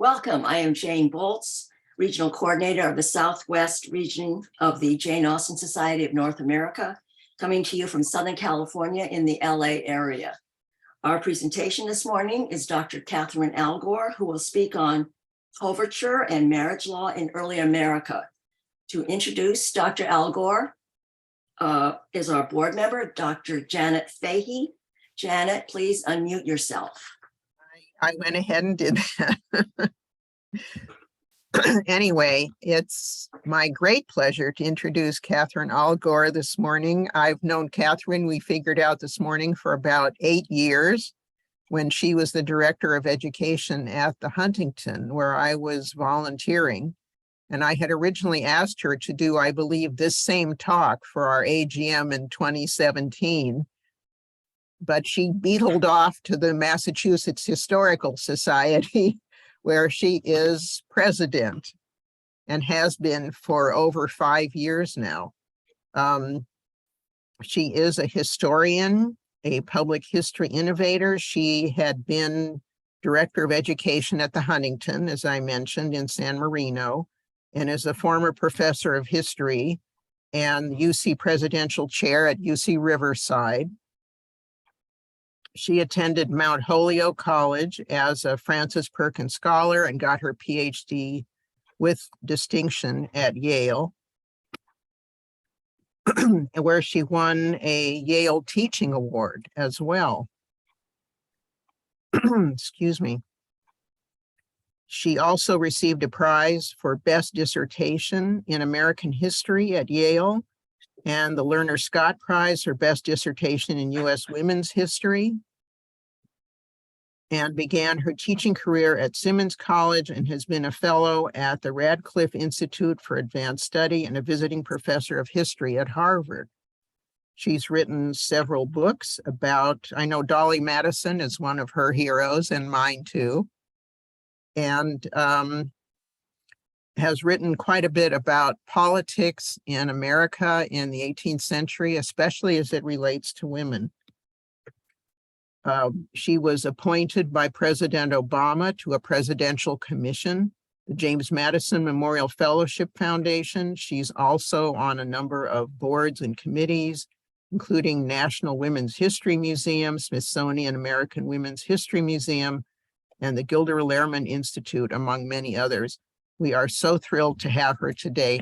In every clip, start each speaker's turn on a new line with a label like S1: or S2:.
S1: Welcome. I am Jane Boltz, Regional Coordinator of the Southwest region of the Jane Austen Society of North America, coming to you from Southern California in the LA area. Our presentation this morning is Dr. Catherine Allgor, who will speak on coverture and marriage law in early America. To introduce Dr. Allgor is our board member, Dr. Janet Fahey. Janet, please unmute yourself.
S2: I went ahead and did that. Anyway, it's my great pleasure to introduce Catherine Allgor this morning. I've known Catherine, we figured out this morning, for about 8 years when she was the director of education at the Huntington, where I was volunteering. And I had originally asked her to do, I believe, this same talk for our AGM in 2017. But she beetled off to the Massachusetts Historical Society, where she is president and has been for over 5 years now. She is a historian, a public history innovator. She had been director of education at the Huntington, as I mentioned, in San Marino, and is a former professor of history and UC presidential chair at UC Riverside. She attended Mount Holyoke College as a Francis Perkins Scholar and got her PhD with distinction at Yale, where she won a Yale Teaching Award as well. Excuse me. She also received a prize for Best Dissertation in American History at Yale and the Lerner Scott Prize for Best Dissertation in U.S. Women's History, and began her teaching career at Simmons College and has been a fellow at the Radcliffe Institute for Advanced Study and a visiting professor of history at Harvard. She's written several books about, I know Dolly Madison is one of her heroes and mine too, and has written quite a bit about politics in America in the 18th century, especially as it relates to women. She was appointed by President Obama to a presidential commission, the James Madison Memorial Fellowship Foundation. She's also on a number of boards and committees, including National Women's History Museum, Smithsonian American Women's History Museum, and the Gilder Lehrman Institute, among many others. We are so thrilled to have her today,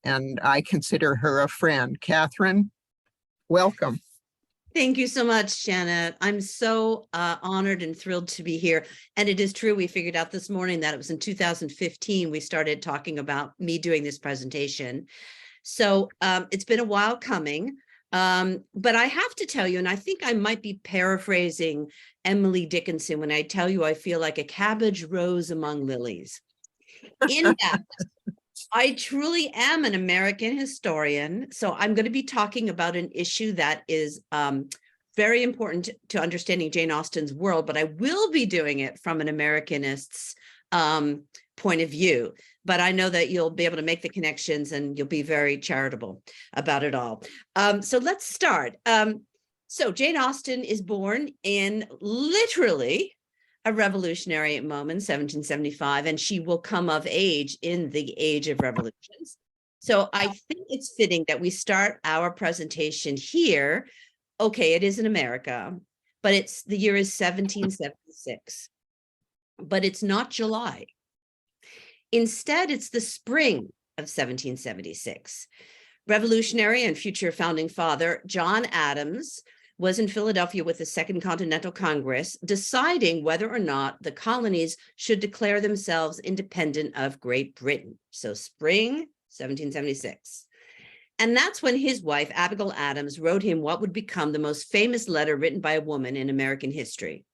S2: and I consider her a friend. Catherine, welcome.
S3: Thank you so much, Janet. I'm so honored and thrilled to be here. And it is true, we figured out this morning that it was in 2015 we started talking about me doing this presentation. So it's been a while coming, but I have to tell you, and I think I might be paraphrasing Emily Dickinson when I tell you I feel like a cabbage rose among lilies. In that, I truly am an American historian, so I'm going to be talking about an issue that is very important to understanding Jane Austen's world, but I will be doing it from an Americanist's point of view. But I know that you'll be able to make the connections and you'll be very charitable about it all. So let's start. So Jane Austen is born in literally a revolutionary moment, 1775, and she will come of age in the age of revolutions. So I think it's fitting that we start our presentation here. Okay, it is in America, but the year is 1776, but it's not July. Instead, it's the spring of 1776. Revolutionary and future founding father John Adams was in Philadelphia with the Second Continental Congress, deciding whether or not the colonies should declare themselves independent of Great Britain. So spring 1776. And that's when his wife, Abigail Adams, wrote him what would become the most famous letter written by a woman in American history.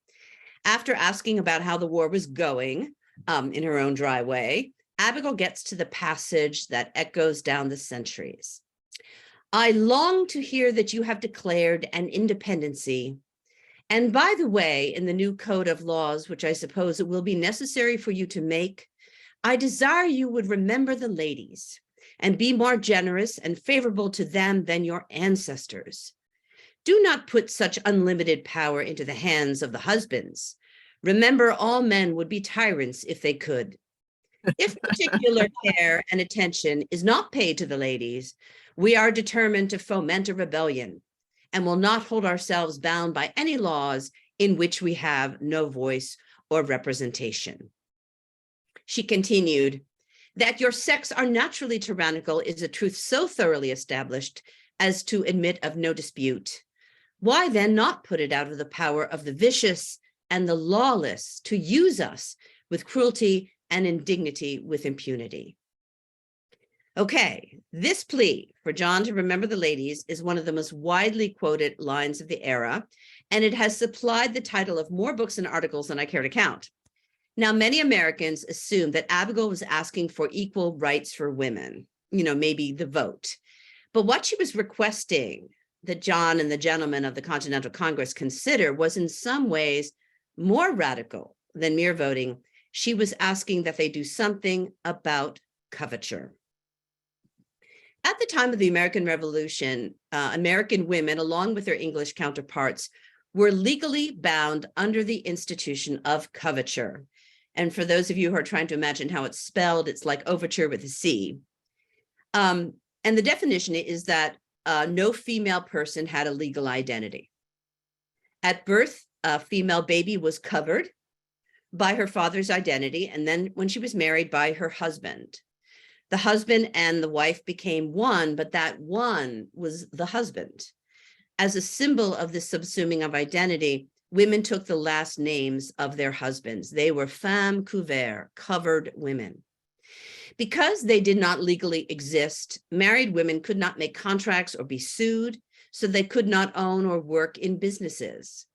S3: After asking about how the war was going, in her own dry way, Abigail gets to the passage that echoes down the centuries. I long to hear that you have declared an independency. And by the way, in the new code of laws, which I suppose it will be necessary for you to make, I desire you would remember the ladies and be more generous and favorable to them than your ancestors. Do not put such unlimited power into the hands of the husbands. Remember, all men would be tyrants if they could. If particular care and attention is not paid to the ladies, we are determined to foment a rebellion and will not hold ourselves bound by any laws in which we have no voice or representation. She continued, that your sex are naturally tyrannical is a truth so thoroughly established as to admit of no dispute. Why then not put it out of the power of the vicious and the lawless to use us with cruelty and indignity with impunity? Okay, this plea for John to remember the ladies is one of the most widely quoted lines of the era, and it has supplied the title of more books and articles than I care to count. Now, many Americans assume that Abigail was asking for equal rights for women, maybe the vote. But what she was requesting that John and the gentlemen of the Continental Congress consider was in some ways more radical than mere voting. She was asking that they do something about coverture. At the time of the American Revolution, American women, along with their English counterparts, were legally bound under the institution of coverture. And for those of you who are trying to imagine how it's spelled, it's like overture with a C. And the definition is that no female person had a legal identity. At birth, a female baby was covered by her father's identity, and then when she was married, by her husband. The husband and the wife became one, but that one was the husband. As a symbol of the subsuming of identity, women took the last names of their husbands. They were femmes couvertes, covered women. Because they did not legally exist, married women could not make contracts or be sued, so they could not own or work in businesses.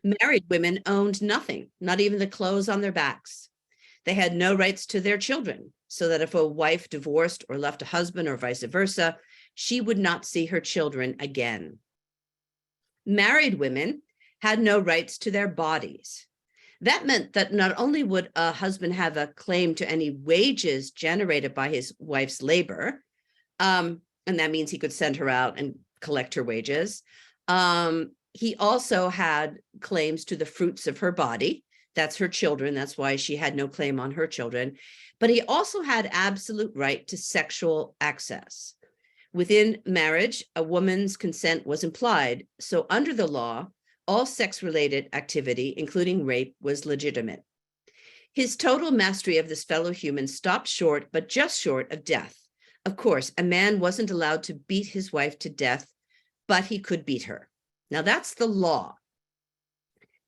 S3: Married women owned nothing, not even the clothes on their backs. They had no rights to their children, so that if a wife divorced or left a husband or vice versa, she would not see her children again. Married women had no rights to their bodies. That meant that not only would a husband have a claim to any wages generated by his wife's labor, and that means he could send her out and collect her wages. He also had claims to the fruits of her body. That's her children. That's why she had no claim on her children. But he also had absolute right to sexual access. Within marriage, a woman's consent was implied. So under the law, all sex-related activity, including rape, was legitimate. His total mastery of this fellow human stopped short, but just short of death. Of course, a man wasn't allowed to beat his wife to death, but he could beat her. Now that's the law.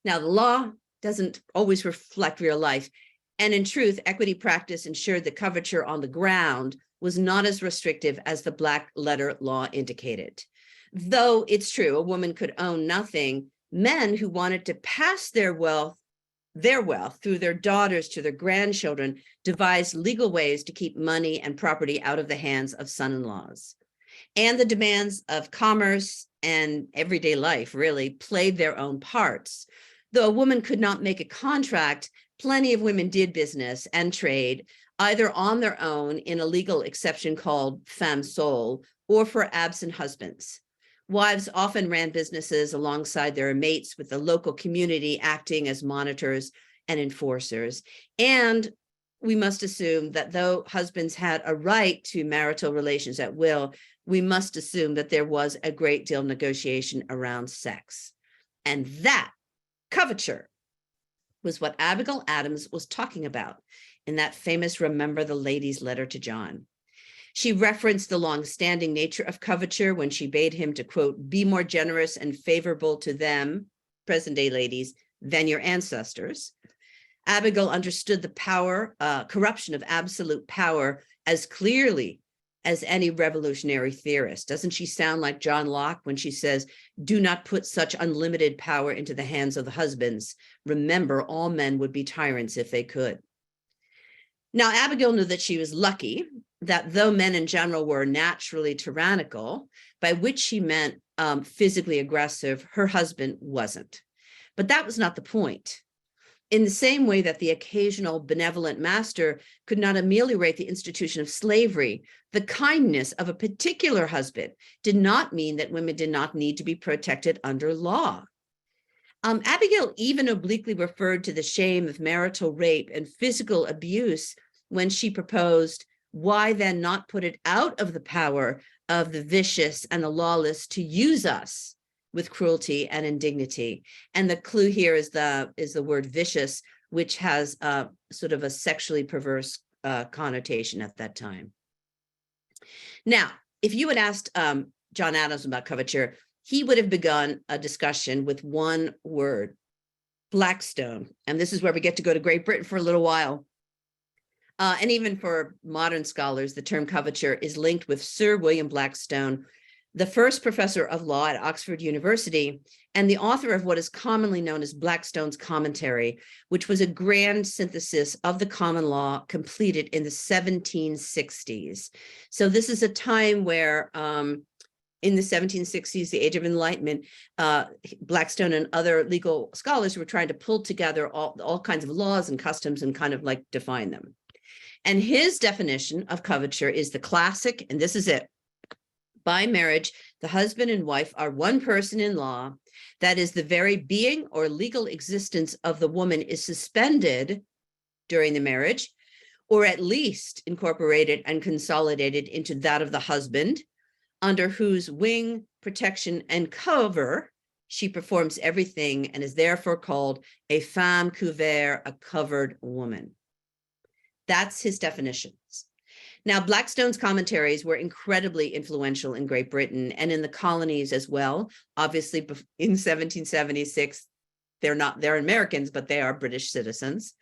S3: Now the law doesn't always reflect real life. And in truth, equity practice ensured that coverture on the ground was not as restrictive as the black letter law indicated. Though it's true, a woman could own nothing, men who wanted to pass their wealth through their daughters to their grandchildren devised legal ways to keep money and property out of the hands of son-in-laws. And the demands of commerce and everyday life really played their own parts. Though a woman could not make a contract, plenty of women did business and trade, either on their own in a legal exception called femme sole, or for absent husbands. Wives often ran businesses alongside their mates, with the local community acting as monitors and enforcers. And we must assume that though husbands had a right to marital relations at will, we must assume that there was a great deal of negotiation around sex. And that coverture was what Abigail Adams was talking about in that famous Remember the Ladies letter to John. She referenced the long-standing nature of coverture when she bade him to, quote, be more generous and favorable to them, present-day ladies, than your ancestors. Abigail understood the corruption of absolute power as clearly as any revolutionary theorist. Doesn't she sound like John Locke when she says, do not put such unlimited power into the hands of the husbands. Remember, all men would be tyrants if they could. Now, Abigail knew that she was lucky that though men in general were naturally tyrannical, by which she meant physically aggressive, her husband wasn't. But that was not the point. In the same way that the occasional benevolent master could not ameliorate the institution of slavery, the kindness of a particular husband did not mean that women did not need to be protected under law. Abigail even obliquely referred to the shame of marital rape and physical abuse when she proposed, why then not put it out of the power of the vicious and the lawless to use us with cruelty and indignity? And the clue here is the word vicious, which has sort of a sexually perverse connotation at that time. Now, if you had asked John Adams about coverture, he would have begun a discussion with one word, Blackstone. And this is where we get to go to Great Britain for a little while. And even for modern scholars, the term coverture is linked with Sir William Blackstone, the first professor of law at Oxford University, and the author of what is commonly known as Blackstone's Commentary, which was a grand synthesis of the common law completed in the 1760s. So this is a time where in the 1760s, the age of Enlightenment, Blackstone and other legal scholars were trying to pull together all kinds of laws and customs and kind of like define them. And his definition of coverture is the classic, and this is it. By marriage, the husband and wife are one person in law. That is, the very being or legal existence of the woman is suspended during the marriage, or at least incorporated and consolidated into that of the husband, under whose wing, protection, and cover she performs everything and is therefore called a femme couverte, a covered woman. That's his definitions. Now, Blackstone's commentaries were incredibly influential in Great Britain and in the colonies as well. Obviously, in 1776, they're Americans, but they are British citizens.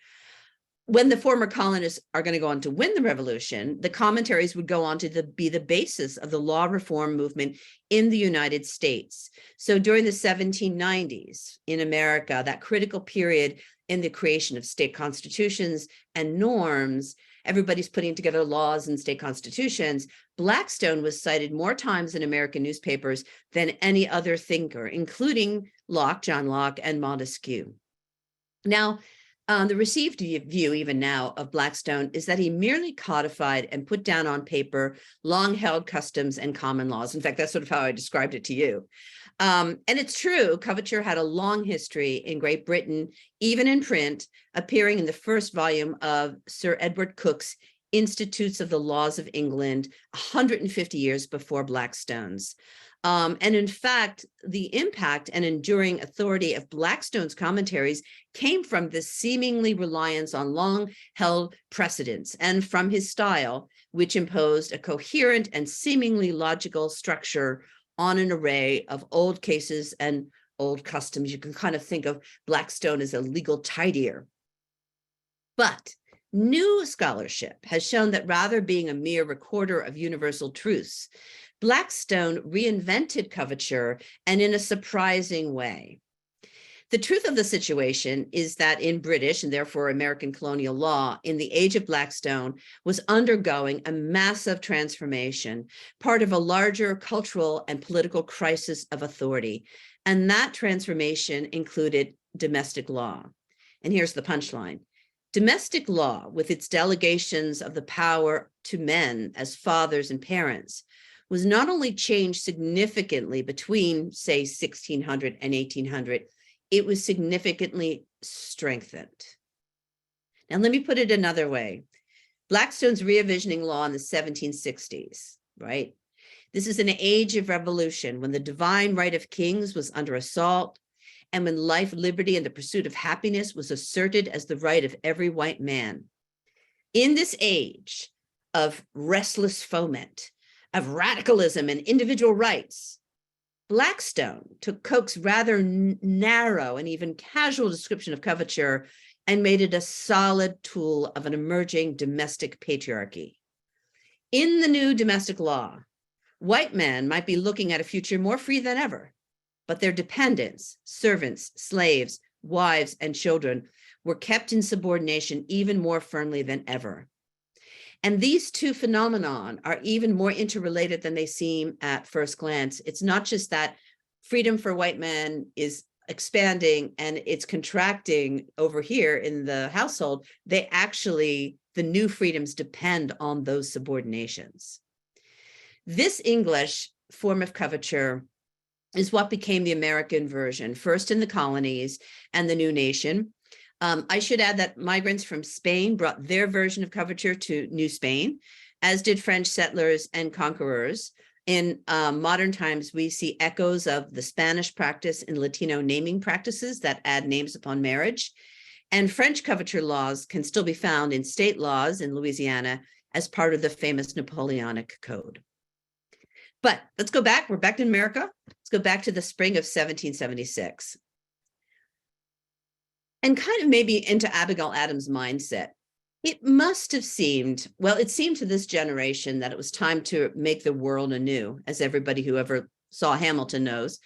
S3: When the former colonists are going to go on to win the revolution, the commentaries would go on to be the basis of the law reform movement in the United States. So during the 1790s in America, that critical period in the creation of state constitutions and norms, everybody's putting together laws and state constitutions. Blackstone was cited more times in American newspapers than any other thinker, including Locke, John Locke, and Montesquieu. Now, the received view, even now, of Blackstone is that he merely codified and put down on paper long-held customs and common laws. In fact, that's sort of how I described it to you. And it's true, coverture had a long history in Great Britain, even in print, appearing in the first volume of Sir Edward Coke's Institutes of the Laws of England, 150 years before Blackstone's. And in fact, the impact and enduring authority of Blackstone's commentaries came from the seemingly reliance on long-held precedents and from his style, which imposed a coherent and seemingly logical structure on an array of old cases and old customs. You can kind of think of Blackstone as a legal tidier. But new scholarship has shown that rather being a mere recorder of universal truths, Blackstone reinvented coverture, and in a surprising way. The truth of the situation is that in British and therefore American colonial law in the age of Blackstone was undergoing a massive transformation, part of a larger cultural and political crisis of authority. And that transformation included domestic law. And here's the punchline. Domestic law, with its delegations of the power to men as fathers and parents, was not only changed significantly between, say, 1600 and 1800, it was significantly strengthened. Now, let me put it another way. Blackstone's re-envisioning law in the 1760s, right? This is an age of revolution when the divine right of kings was under assault and when life, liberty, and the pursuit of happiness was asserted as the right of every white man. In this age of restless foment, of radicalism and individual rights, Blackstone took Coke's rather narrow and even casual description of coverture and made it a solid tool of an emerging domestic patriarchy. In the new domestic law, white men might be looking at a future more free than ever, but their dependents, servants, slaves, wives, and children were kept in subordination even more firmly than ever. And these two phenomena are even more interrelated than they seem at first glance. It's not just that freedom for white men is expanding and it's contracting over here in the household. They actually, the new freedoms depend on those subordinations. This English form of coverture is what became the American version, first in the colonies and the new nation. I should add that migrants from Spain brought their version of coverture to New Spain, as did French settlers and conquerors. In modern times, we see echoes of the Spanish practice in Latino naming practices that add names upon marriage. And French coverture laws can still be found in state laws in Louisiana as part of the famous Napoleonic Code. But let's go back. We're back in America. Let's go back to the spring of 1776. And kind of maybe into Abigail Adams' mindset. It must have seemed, well, it seemed to this generation that it was time to make the world anew, as everybody who ever saw Hamilton knows.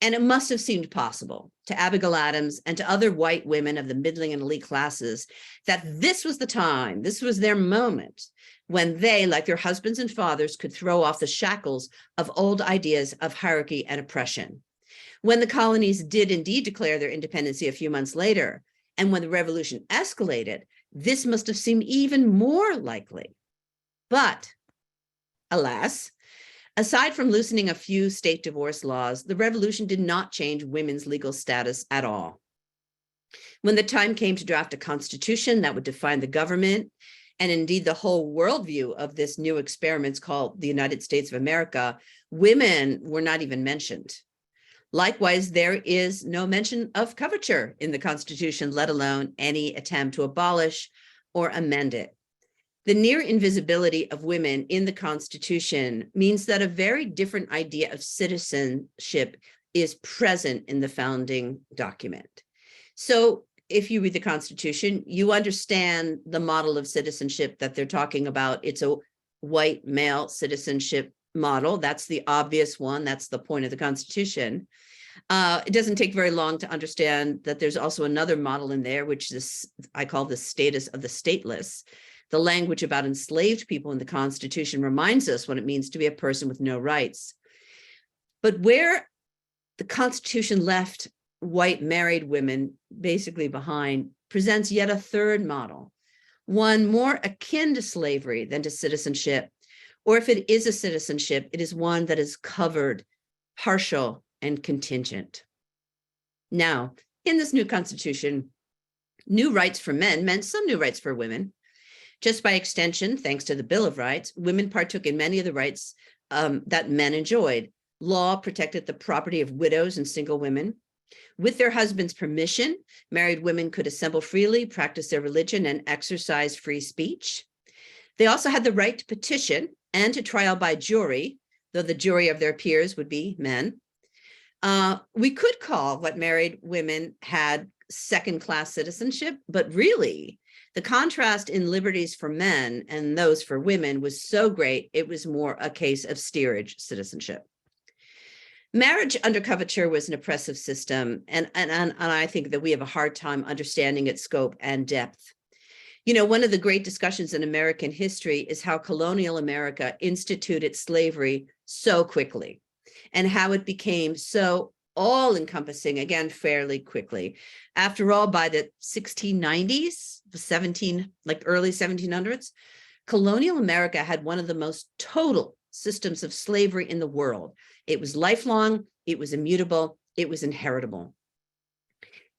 S3: And it must have seemed possible to Abigail Adams and to other white women of the middling and elite classes that this was the time, this was their moment, when they, like their husbands and fathers, could throw off the shackles of old ideas of hierarchy and oppression. When the colonies did indeed declare their independence a few months later, and when the revolution escalated, this must have seemed even more likely. But alas, aside from loosening a few state divorce laws, the revolution did not change women's legal status at all. When the time came to draft a constitution that would define the government, and indeed the whole worldview of this new experiment called the United States of America, women were not even mentioned. Likewise, there is no mention of coverture in the Constitution, let alone any attempt to abolish or amend it. The near invisibility of women in the Constitution means that a very different idea of citizenship is present in the founding document. So if you read the Constitution, you understand the model of citizenship that they're talking about. It's a white male citizenship model. That's the obvious one. That's the point of the Constitution. It doesn't take very long to understand that there's also another model in there, which is, I call the status of the stateless. The language about enslaved people in the Constitution reminds us what it means to be a person with no rights. But where the Constitution left white married women basically behind presents yet a third model, one more akin to slavery than to citizenship. Or if it is a citizenship, it is one that is covered, partial, and contingent. Now, in this new Constitution, new rights for men meant some new rights for women. Just by extension, thanks to the Bill of Rights, women partook in many of the rights that men enjoyed. Law protected the property of widows and single women. With their husband's permission, married women could assemble freely, practice their religion, and exercise free speech. They also had the right to petition and to trial by jury, though the jury of their peers would be men. We could call what married women had second-class citizenship, but really, the contrast in liberties for men and those for women was so great, it was more a case of steerage citizenship. Marriage under coverture was an oppressive system, and I think that we have a hard time understanding its scope and depth. You know, one of the great discussions in American history is how colonial America instituted slavery so quickly, and how it became so all-encompassing, again, fairly quickly. After all, by the 1690s, early 1700s, colonial America had one of the most total systems of slavery in the world. It was lifelong, it was immutable, it was inheritable.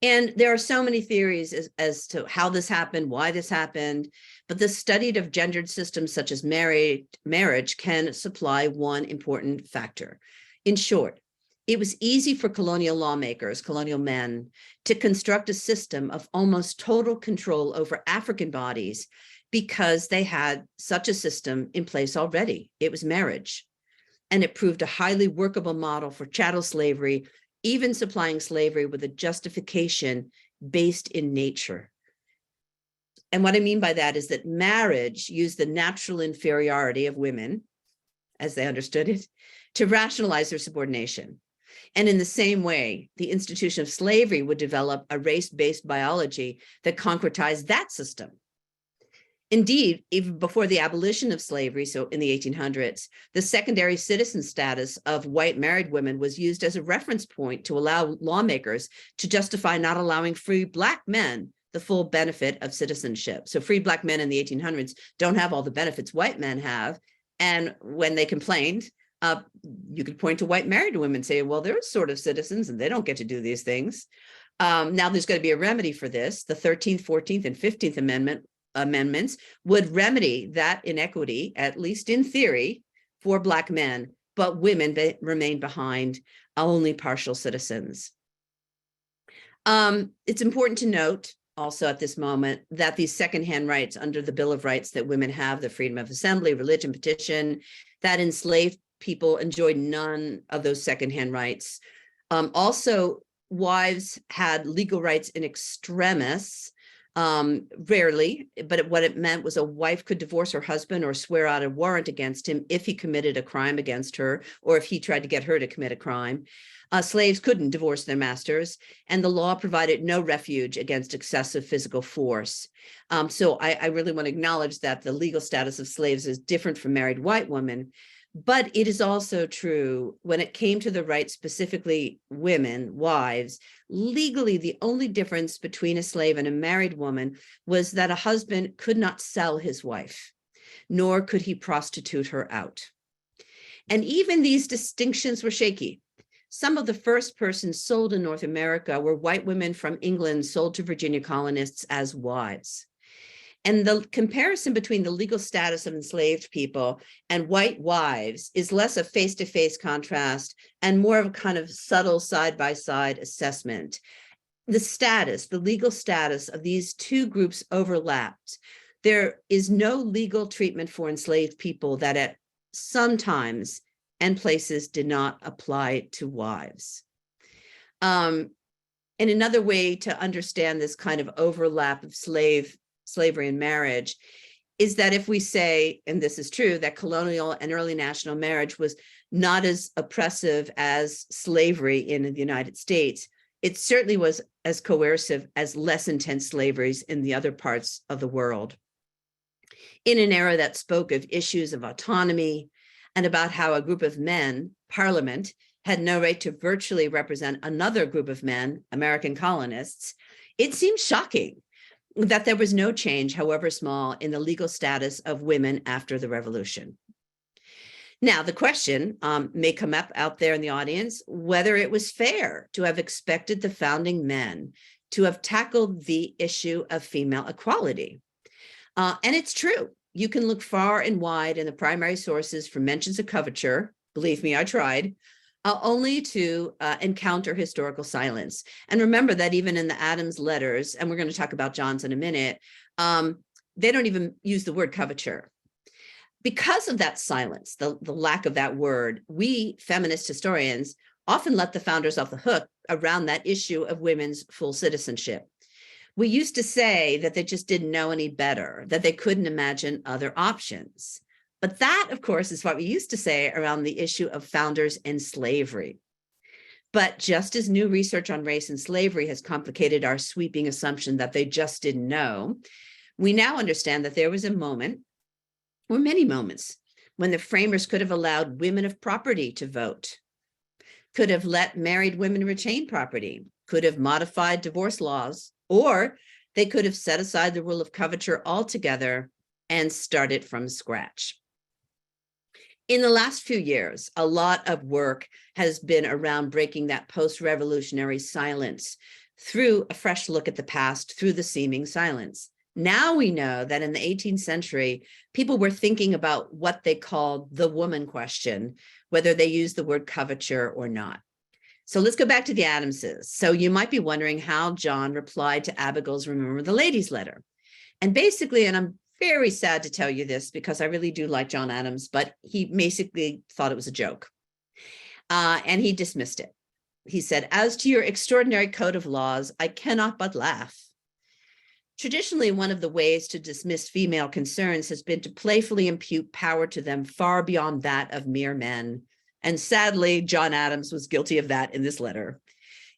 S3: And there are so many theories as to how this happened, why this happened, but the study of gendered systems such as marriage can supply one important factor. In short, it was easy for colonial lawmakers, colonial men, to construct a system of almost total control over African bodies because they had such a system in place already. It was marriage. And it proved a highly workable model for chattel slavery, even supplying slavery with a justification based in nature. And what I mean by that is that marriage used the natural inferiority of women, as they understood it, to rationalize their subordination. And in the same way, the institution of slavery would develop a race-based biology that concretized that system. Indeed, even before the abolition of slavery, so in the 1800s, the secondary citizen status of white married women was used as a reference point to allow lawmakers to justify not allowing free Black men the full benefit of citizenship. So free Black men in the 1800s don't have all the benefits white men have. And when they complained, You could point to white married women and say, well, they're sort of citizens and they don't get to do these things. Now there's going to be a remedy for this. The 13th, 14th, and 15th amendments would remedy that inequity, at least in theory, for Black men, but women remain behind, only partial citizens. It's important to note also at this moment that these secondhand rights under the Bill of Rights that women have, the freedom of assembly, religion, petition, that enslaved people enjoyed none of those secondhand rights. Also, wives had legal rights in extremis, rarely, but what it meant was a wife could divorce her husband or swear out a warrant against him if he committed a crime against her, or if he tried to get her to commit a crime. Slaves couldn't divorce their masters, and the law provided no refuge against excessive physical force. So I really want to acknowledge that the legal status of slaves is different from married white women. But it is also true when it came to the rights, specifically women, wives, legally, the only difference between a slave and a married woman was that a husband could not sell his wife, nor could he prostitute her out. And even these distinctions were shaky. Some of the first persons sold in North America were white women from England sold to Virginia colonists as wives. And the comparison between the legal status of enslaved people and white wives is less a face-to-face contrast and more of a kind of subtle side-by-side assessment. The legal status of these two groups overlapped. There is no legal treatment for enslaved people that at some times and places did not apply to wives. And another way to understand this kind of overlap of slavery and marriage is that if we say, and this is true, that colonial and early national marriage was not as oppressive as slavery in the United States, it certainly was as coercive as less intense slaveries in the other parts of the world. In an era that spoke of issues of autonomy and about how a group of men, Parliament, had no right to virtually represent another group of men, American colonists, it seems shocking that there was no change, however small, in the legal status of women after the revolution. Now, the question may come up out there in the audience, whether it was fair to have expected the founding men to have tackled the issue of female equality. And it's true. You can look far and wide in the primary sources for mentions of coverture. Believe me, I tried. Only to encounter historical silence. And remember that even in the Adams letters, and we're going to talk about John's in a minute, they don't even use the word coverture. Because of that silence, the lack of that word, we feminist historians often let the founders off the hook around that issue of women's full citizenship. We used to say that they just didn't know any better, that they couldn't imagine other options. But that, of course, is what we used to say around the issue of founders and slavery. But just as new research on race and slavery has complicated our sweeping assumption that they just didn't know, we now understand that there was a moment, or many moments, when the framers could have allowed women of property to vote, could have let married women retain property, could have modified divorce laws, or they could have set aside the rule of coverture altogether and started from scratch. In the last few years, a lot of work has been around breaking that post-revolutionary silence through a fresh look at the past, through the seeming silence. Now we know that in the 18th century, people were thinking about what they called the woman question, whether they used the word coverture or not. So let's go back to the Adamses. So you might be wondering how John replied to Abigail's Remember the Ladies letter. And basically, and I'm very sad to tell you this because I really do like John Adams, but he basically thought it was a joke. And he dismissed it. He said, "As to your extraordinary code of laws, I cannot but laugh." Traditionally, one of the ways to dismiss female concerns has been to playfully impute power to them far beyond that of mere men. And sadly, John Adams was guilty of that in this letter.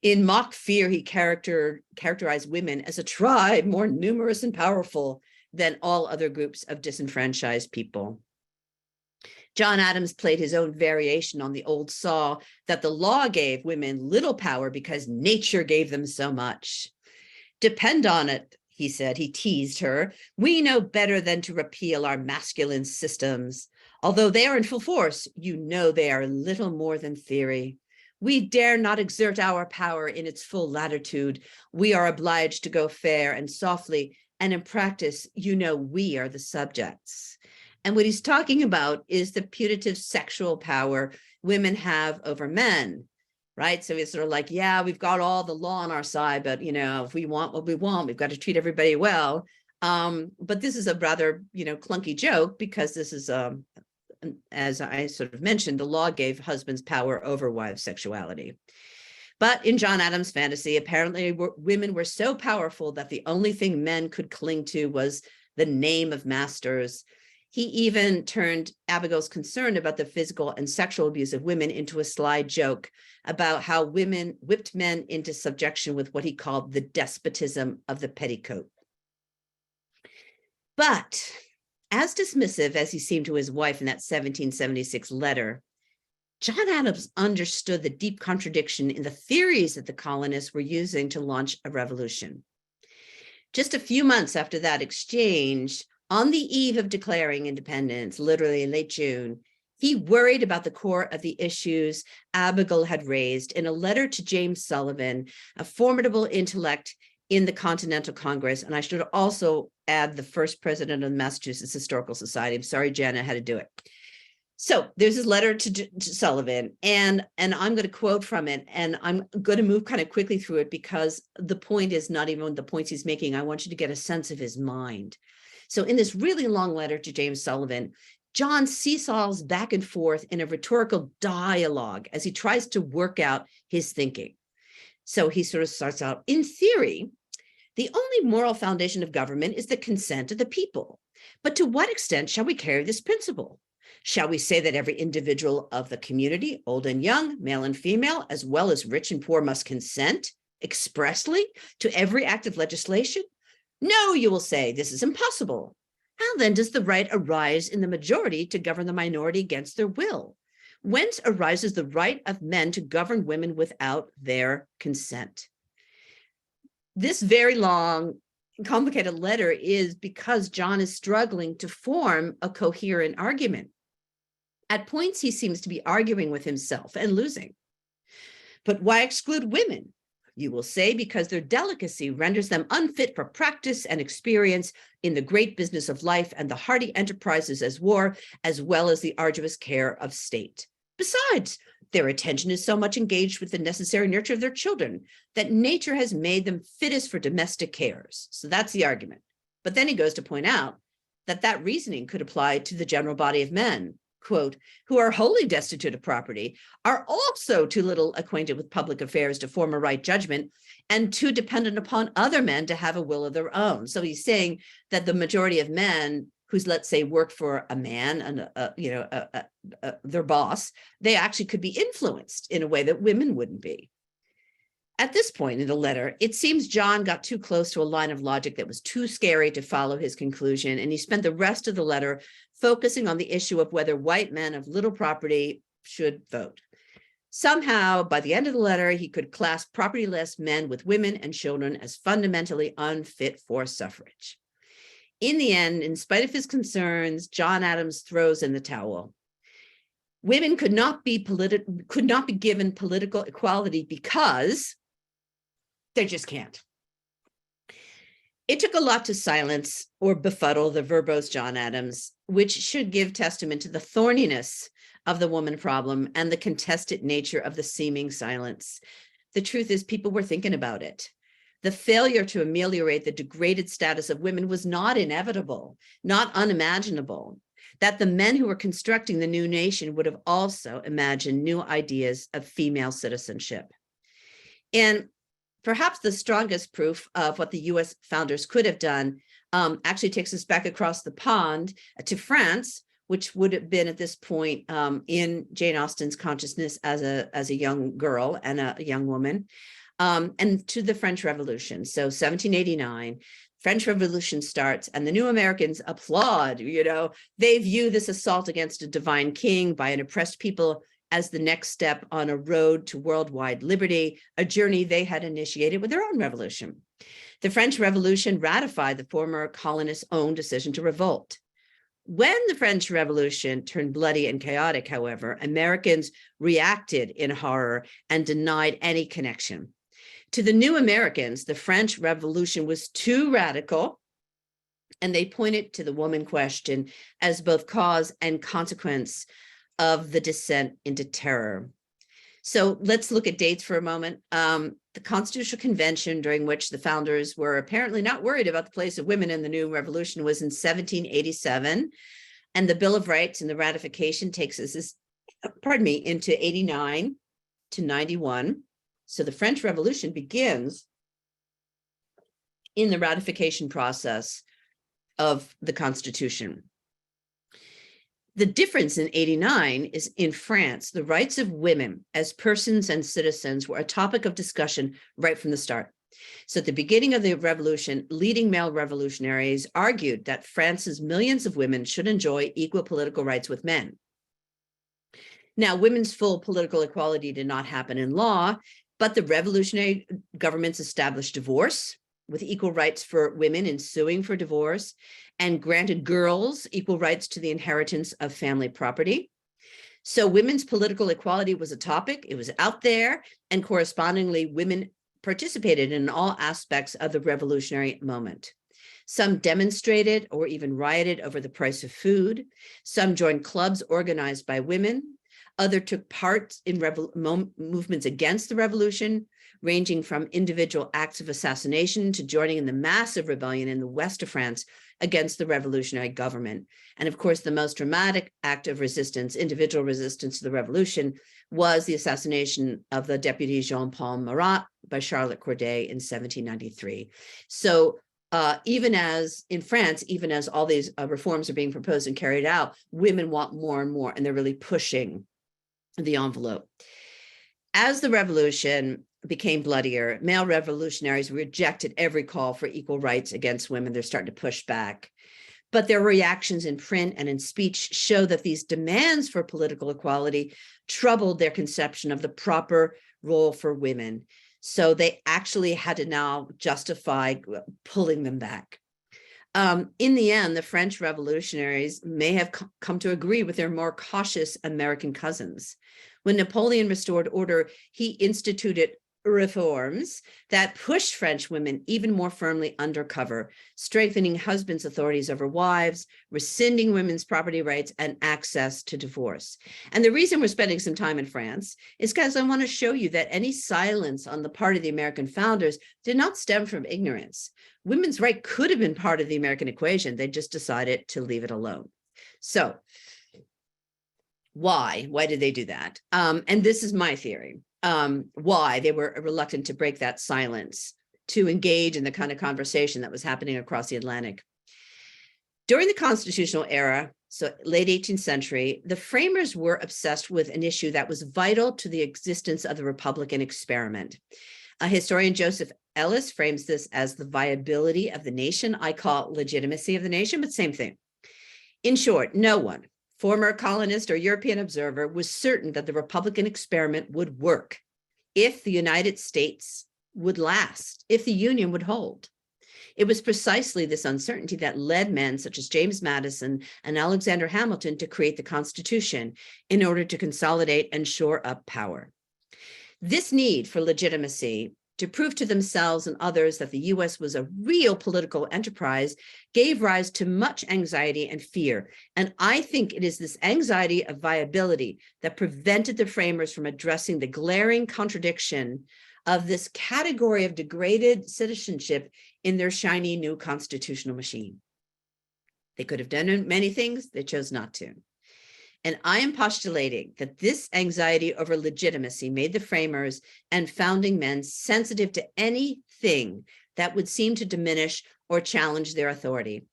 S3: In mock fear, he characterized women as a tribe more numerous and powerful than all other groups of disenfranchised people. John Adams played his own variation on the old saw that the law gave women little power because nature gave them so much. "Depend on it," he said, he teased her, "we know better than to repeal our masculine systems. Although they are in full force, you know they are little more than theory. We dare not exert our power in its full latitude. We are obliged to go fair and softly, and in practice, you know we are the subjects. And what he's talking about is the putative sexual power women have over men, right? So it's sort of like, yeah, we've got all the law on our side, but if we want what we want, we've got to treat everybody well. But this is a rather, clunky joke, because this is as I sort of mentioned, the law gave husbands power over wives' sexuality. But in John Adams' fantasy, apparently women were so powerful that the only thing men could cling to was the name of masters. He even turned Abigail's concern about the physical and sexual abuse of women into a sly joke about how women whipped men into subjection with what he called the despotism of the petticoat. But as dismissive as he seemed to his wife in that 1776 letter, John Adams understood the deep contradiction in the theories that the colonists were using to launch a revolution. Just a few months after that exchange, on the eve of declaring independence, literally in late June, he worried about the core of the issues Abigail had raised in a letter to James Sullivan, a formidable intellect in the Continental Congress. And I should also add the first president of the Massachusetts Historical Society. I'm sorry, Jana, I had to do it. So there's this letter to Sullivan, and I'm going to quote from it, and I'm going to move kind of quickly through it because the point is not even the points he's making. I want you to get a sense of his mind. So in this really long letter to James Sullivan, John seesaws back and forth in a rhetorical dialogue as he tries to work out his thinking. So he sort of starts out, in theory, the only moral foundation of government is the consent of the people. But to what extent shall we carry this principle? Shall we say that every individual of the community, old and young, male and female, as well as rich and poor, must consent expressly to every act of legislation? No, you will say, this is impossible. How then does the right arise in the majority to govern the minority against their will? Whence arises the right of men to govern women without their consent? This very long, complicated letter is because John is struggling to form a coherent argument. At points, he seems to be arguing with himself and losing. But why exclude women? You will say, because their delicacy renders them unfit for practice and experience in the great business of life and the hardy enterprises as war, as well as the arduous care of state. Besides, their attention is so much engaged with the necessary nurture of their children that nature has made them fittest for domestic cares. So that's the argument. But then he goes to point out that that reasoning could apply to the general body of men, quote, who are wholly destitute of property, are also too little acquainted with public affairs to form a right judgment, and too dependent upon other men to have a will of their own. So he's saying that the majority of men who's, let's say, work for a man and their boss, they actually could be influenced in a way that women wouldn't be. At this point in the letter, it seems John got too close to a line of logic that was too scary to follow his conclusion, and he spent the rest of the letter focusing on the issue of whether white men of little property should vote. Somehow, by the end of the letter, he could class propertyless men with women and children as fundamentally unfit for suffrage. In the end, in spite of his concerns, John Adams throws in the towel. Women could not be given political equality because they just can't. It took a lot to silence or befuddle the verbose John Adams, which should give testament to the thorniness of the woman problem and the contested nature of the seeming silence. The truth is, people were thinking about it. The failure to ameliorate the degraded status of women was not inevitable, not unimaginable. That the men who were constructing the new nation would have also imagined new ideas of female citizenship. And perhaps the strongest proof of what the US founders could have done actually takes us back across the pond to France, which would have been at this point in Jane Austen's consciousness as a young girl and a young woman, and to the French Revolution. So 1789, French Revolution starts, and the new Americans applaud. They view this assault against a divine king by an oppressed people as the next step on a road to worldwide liberty, a journey they had initiated with their own revolution. The French Revolution ratified the former colonists' own decision to revolt. When the French Revolution turned bloody and chaotic, however, Americans reacted in horror and denied any connection. To the new Americans, the French Revolution was too radical, and they pointed to the woman question as both cause and consequence of the descent into terror. So let's look at dates for a moment. The Constitutional Convention, during which the founders were apparently not worried about the place of women in the new revolution, was in 1787. And the Bill of Rights and the ratification takes us, into 89 to 91. So the French Revolution begins in the ratification process of the Constitution. The difference in 89 is in France, the rights of women as persons and citizens were a topic of discussion right from the start. So at the beginning of the revolution, leading male revolutionaries argued that France's millions of women should enjoy equal political rights with men. Now, women's full political equality did not happen in law, but the revolutionary governments established divorce with equal rights for women in suing for divorce, and granted girls equal rights to the inheritance of family property. So women's political equality was a topic, it was out there, and correspondingly, women participated in all aspects of the revolutionary moment. Some demonstrated or even rioted over the price of food. Some joined clubs organized by women. Others took part in movements against the revolution, ranging from individual acts of assassination to joining in the massive rebellion in the west of France against the revolutionary government. And of course, the most dramatic act of resistance, individual resistance to the revolution, was the assassination of the deputy Jean-Paul Marat by Charlotte Corday in 1793. So even as in France, even as all these reforms are being proposed and carried out, women want more and more, and they're really pushing the envelope. As the revolution became bloodier, male revolutionaries rejected every call for equal rights against women. They're starting to push back. But their reactions in print and in speech show that these demands for political equality troubled their conception of the proper role for women. So they actually had to now justify pulling them back. In the end, the French revolutionaries may have come to agree with their more cautious American cousins. When Napoleon restored order, he instituted reforms that pushed French women even more firmly undercover, strengthening husbands' authorities over wives, rescinding women's property rights, and access to divorce. And the reason we're spending some time in France is because I want to show you that any silence on the part of the American founders did not stem from ignorance. Women's right could have been part of the American equation. They just decided to leave it alone. So why did they do that? And this is my theory. Why they were reluctant to break that silence, to engage in the kind of conversation that was happening across the Atlantic. During the constitutional era, so late 18th century, the framers were obsessed with an issue that was vital to the existence of the Republican experiment. Historian Joseph Ellis frames this as the viability of the nation. I call it legitimacy of the nation, but same thing. In short, no one, former colonist or European observer, was certain that the Republican experiment would work, if the United States would last, if the Union would hold. It was precisely this uncertainty that led men such as James Madison and Alexander Hamilton to create the Constitution in order to consolidate and shore up power. This need for legitimacy to prove to themselves and others that the US was a real political enterprise gave rise to much anxiety and fear. And I think it is this anxiety of viability that prevented the framers from addressing the glaring contradiction of this category of degraded citizenship in their shiny new constitutional machine. They could have done many things, they chose not to. And I am postulating that this anxiety over legitimacy made the framers and founding men sensitive to anything that would seem to diminish or challenge their authority.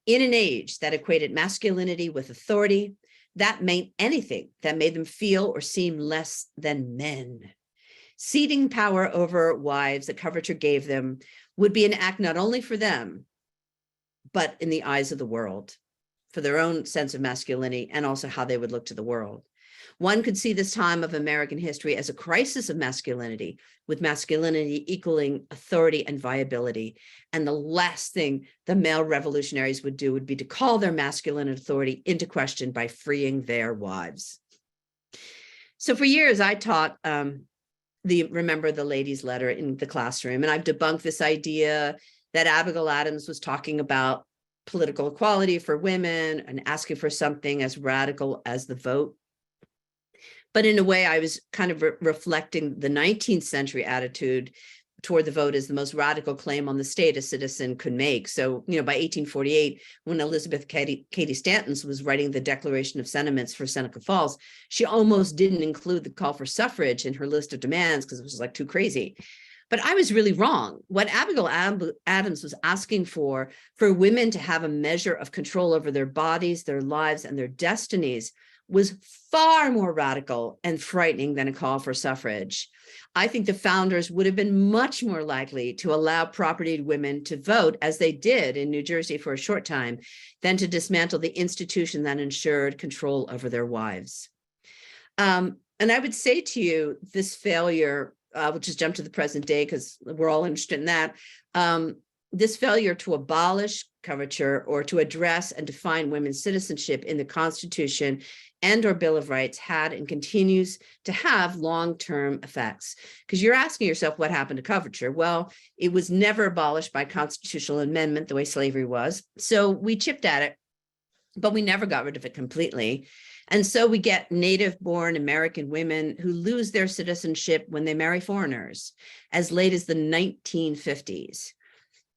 S3: In an age that equated masculinity with authority, that meant anything that made them feel or seem less than men. Ceding power over wives that Coverture gave them would be an act not only for them, but in the eyes of the world, for their own sense of masculinity and also how they would look to the world. One could see this time of American history as a crisis of masculinity, with masculinity equaling authority and viability. And the last thing the male revolutionaries would do would be to call their masculine authority into question by freeing their wives. So for years, I taught Remember the Ladies' Letter in the classroom, and I've debunked this idea that Abigail Adams was talking about political equality for women and asking for something as radical as the vote. But in a way, I was kind of reflecting the 19th century attitude toward the vote as the most radical claim on the state a citizen could make. So, by 1848, when Elizabeth Cady Stanton was writing the Declaration of Sentiments for Seneca Falls, she almost didn't include the call for suffrage in her list of demands because it was like too crazy. But I was really wrong. What Abigail Adams was asking for women to have a measure of control over their bodies, their lives, and their destinies was far more radical and frightening than a call for suffrage. I think the founders would have been much more likely to allow propertied women to vote, as they did in New Jersey for a short time, than to dismantle the institution that ensured control over their wives. And I would say to you, this failure, we'll just jump to the present day because we're all interested in that. This failure to abolish coverture or to address and define women's citizenship in the Constitution and or Bill of Rights had and continues to have long-term effects. Because you're asking yourself what happened to coverture. Well, it was never abolished by constitutional amendment the way slavery was. So we chipped at it, but we never got rid of it completely. And so we get native-born American women who lose their citizenship when they marry foreigners as late as the 1950s.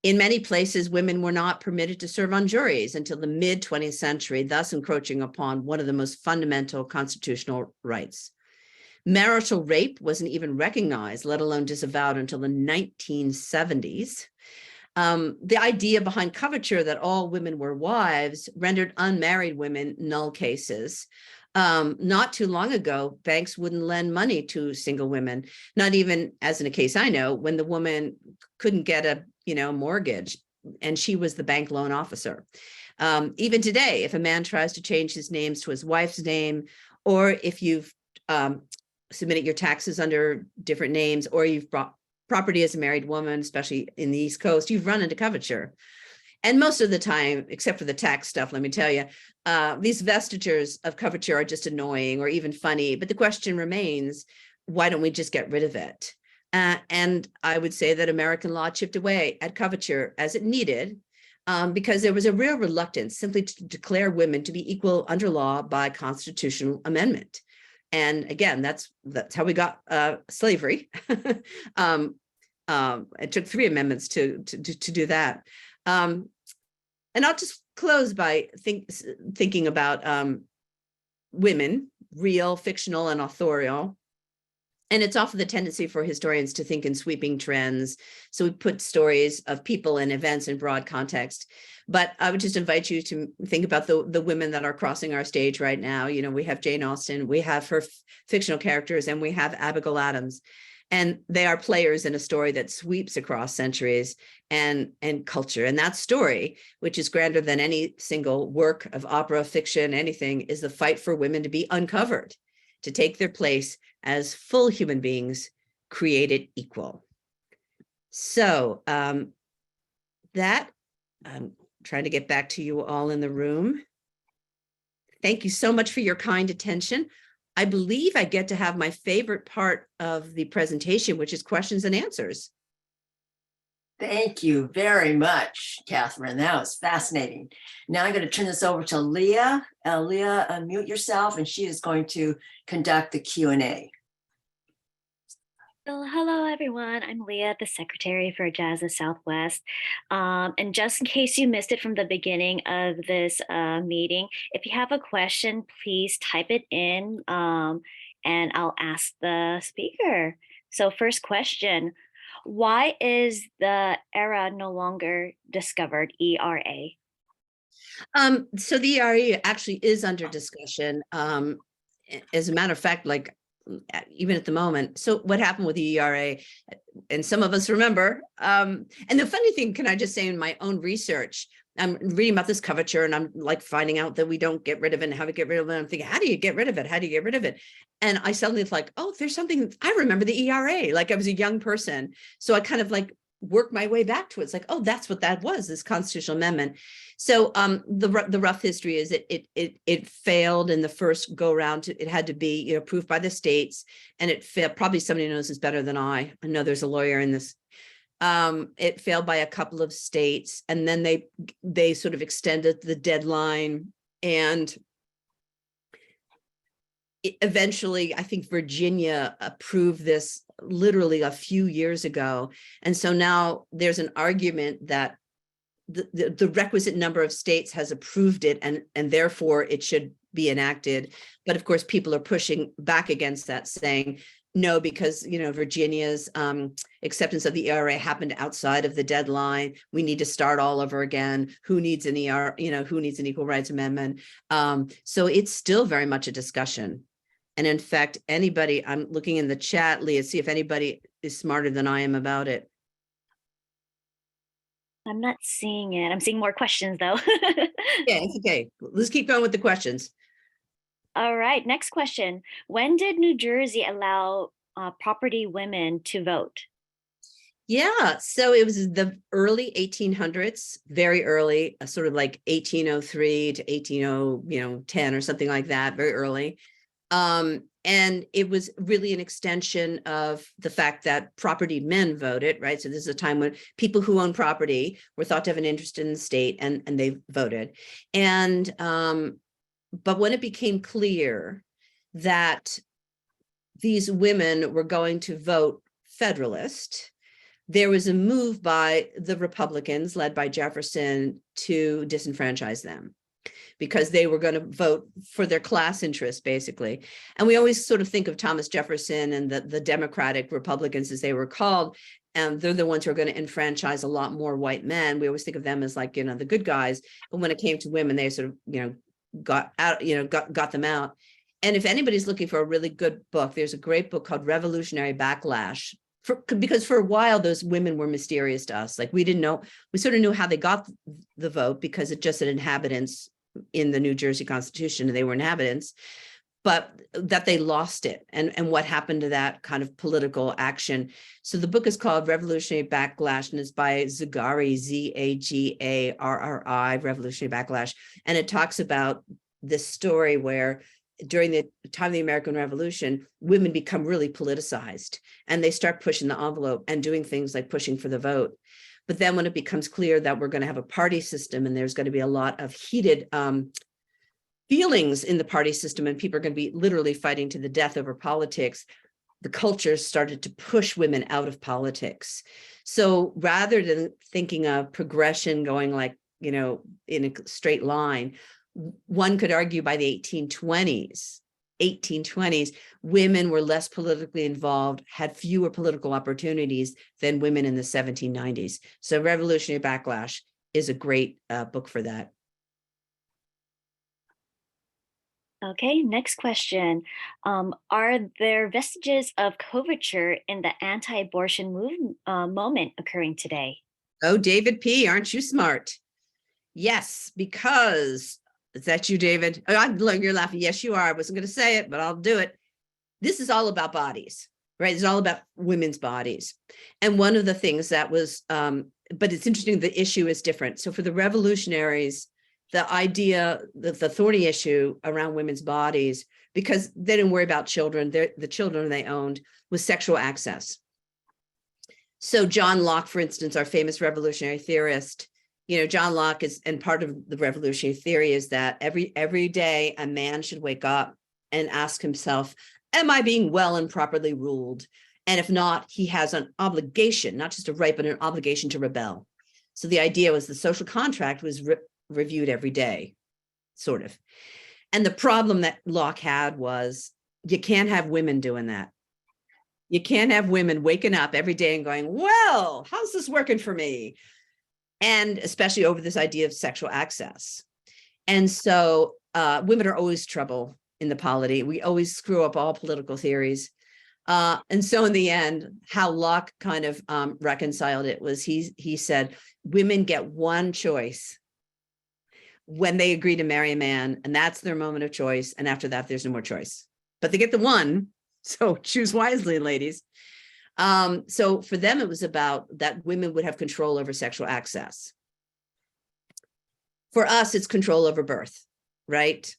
S3: In many places, women were not permitted to serve on juries until the mid-20th century, thus encroaching upon one of the most fundamental constitutional rights. Marital rape wasn't even recognized, let alone disavowed, until the 1970s. The idea behind coverture that all women were wives rendered unmarried women null cases. Not too long ago, banks wouldn't lend money to single women, not even, as in a case I know, when the woman couldn't get a mortgage and she was the bank loan officer. Even today, if a man tries to change his names to his wife's name, or if you've submitted your taxes under different names, or you've brought property as a married woman, especially in the East Coast, you've run into coverture. And most of the time, except for the tax stuff, let me tell you, these vestiges of coverture are just annoying or even funny. But the question remains, why don't we just get rid of it? And I would say that American law chipped away at coverture as it needed, because there was a real reluctance simply to declare women to be equal under law by constitutional amendment. And again, that's how we got slavery. It took 3 amendments to do that. And I'll just close by thinking about women, real, fictional, and authorial. And it's often the tendency for historians to think in sweeping trends. So we put stories of people and events in broad context. But I would just invite you to think about the women that are crossing our stage right now. We have Jane Austen, we have her fictional characters, and we have Abigail Adams. And they are players in a story that sweeps across centuries and culture. And that story, which is grander than any single work of opera, fiction, anything, is the fight for women to be uncovered, to take their place as full human beings created equal. So that, I'm trying to get back to you all in the room. Thank you so much for your kind attention. I believe I get to have my favorite part of the presentation, which is questions and answers.
S1: Thank you very much, Catherine. That was fascinating. Now I'm going to turn this over to Leah. Leah, unmute yourself, and she is going to conduct the Q&A.
S4: Well, hello, everyone. I'm Leah, the Secretary for Jazz of Southwest. And just in case you missed it from the beginning of this meeting, if you have a question, please type it in and I'll ask the speaker. So first question, why is the era no longer discovered, ERA?
S3: So the ERA actually is under discussion. As a matter of fact, like even at the moment. So what happened with the ERA, and some of us remember, and the funny thing, can I just say, in my own research, I'm reading about this coverture and I'm like finding out that we don't get rid of it and how to get rid of it. I'm thinking, how do you get rid of it? How do you get rid of it? And I suddenly was like, oh, there's something, I remember the ERA, like I was a young person. So I kind of like worked my way back to it. It's like, oh, that's what that was, this constitutional amendment. So the rough history is that it failed in the first go round. It had to be approved by the states, and it failed. Probably somebody knows this better than I know there's a lawyer in this. It failed by a couple of states, and then they sort of extended the deadline, and eventually I think Virginia approved this literally a few years ago. And so now there's an argument that the requisite number of states has approved it, and therefore it should be enacted. But of course, people are pushing back against that, saying no, because Virginia's acceptance of the ERA happened outside of the deadline. We need to start all over again. Who needs an who needs an equal rights amendment? So it's still very much a discussion. And in fact, anybody, I'm looking in the chat, Leah, see if anybody is smarter than I am about it.
S4: I'm not seeing it. I'm seeing more questions though.
S3: Yeah, it's okay. Let's keep going with the questions.
S4: All right, next question. When did New Jersey allow property women to vote?
S3: Yeah, so it was the early 1800s, very early, sort of like 1803 to 1810 or something like that, very early. And it was really an extension of the fact that property men voted, right? So this is a time when people who own property were thought to have an interest in the state, and they voted. And but when it became clear that these women were going to vote Federalist, there was a move by the Republicans led by Jefferson to disenfranchise them, because they were going to vote for their class interest, basically. And we always sort of think of Thomas Jefferson and the Democratic Republicans, as they were called, and they're the ones who are going to enfranchise a lot more white men. We always think of them as like, the good guys. But when it came to women, they sort of, got out, got them out. And if anybody's looking for a really good book, there's a great book called Revolutionary Backlash. Because for a while, those women were mysterious to us. Like we didn't know, we sort of knew how they got the vote because it just said inhabitants in the New Jersey Constitution, and they were inhabitants, but that they lost it, and what happened to that kind of political action. So the book is called Revolutionary Backlash, and it's by Zagarri, Zagarri, Revolutionary Backlash. And it talks about this story where during the time of the American Revolution, women become really politicized, and they start pushing the envelope and doing things like pushing for the vote. But then when it becomes clear that we're going to have a party system, and there's going to be a lot of heated feelings in the party system, and people are going to be literally fighting to the death over politics, the culture started to push women out of politics. So rather than thinking of progression going like, in a straight line, one could argue by the 1820s, women were less politically involved, had fewer political opportunities than women in the 1790s. So Revolutionary Backlash is a great book for that.
S4: Okay, next question. Are there vestiges of coverture in the anti-abortion moment occurring today?
S3: Oh, David P., aren't you smart? Yes, because, is that you, David? Oh, you're laughing. Yes, you are. I wasn't going to say it, but I'll do it. This is all about bodies, right? It's all about women's bodies. And one of the things that was, but it's interesting, the issue is different. So for the revolutionaries, the idea, the thorny issue around women's bodies, because they didn't worry about children, the children they owned, was sexual access. So John Locke, for instance, our famous revolutionary theorist, John Locke is, and part of the revolutionary theory is that every day a man should wake up and ask himself, am I being well and properly ruled? And if not, he has an obligation, not just a right, but an obligation to rebel. So the idea was the social contract was reviewed every day, sort of. And the problem that Locke had was you can't have women doing that. You can't have women waking up every day and going, well, how's this working for me? And especially over this idea of sexual access. And so women are always trouble in the polity. We always screw up all political theories. And so in the end, how Locke kind of reconciled it was he said, women get one choice when they agree to marry a man, and that's their moment of choice. And after that, there's no more choice. But they get the one, so choose wisely, ladies. So for them, it was about that women would have control over sexual access. For us, it's control over birth, right?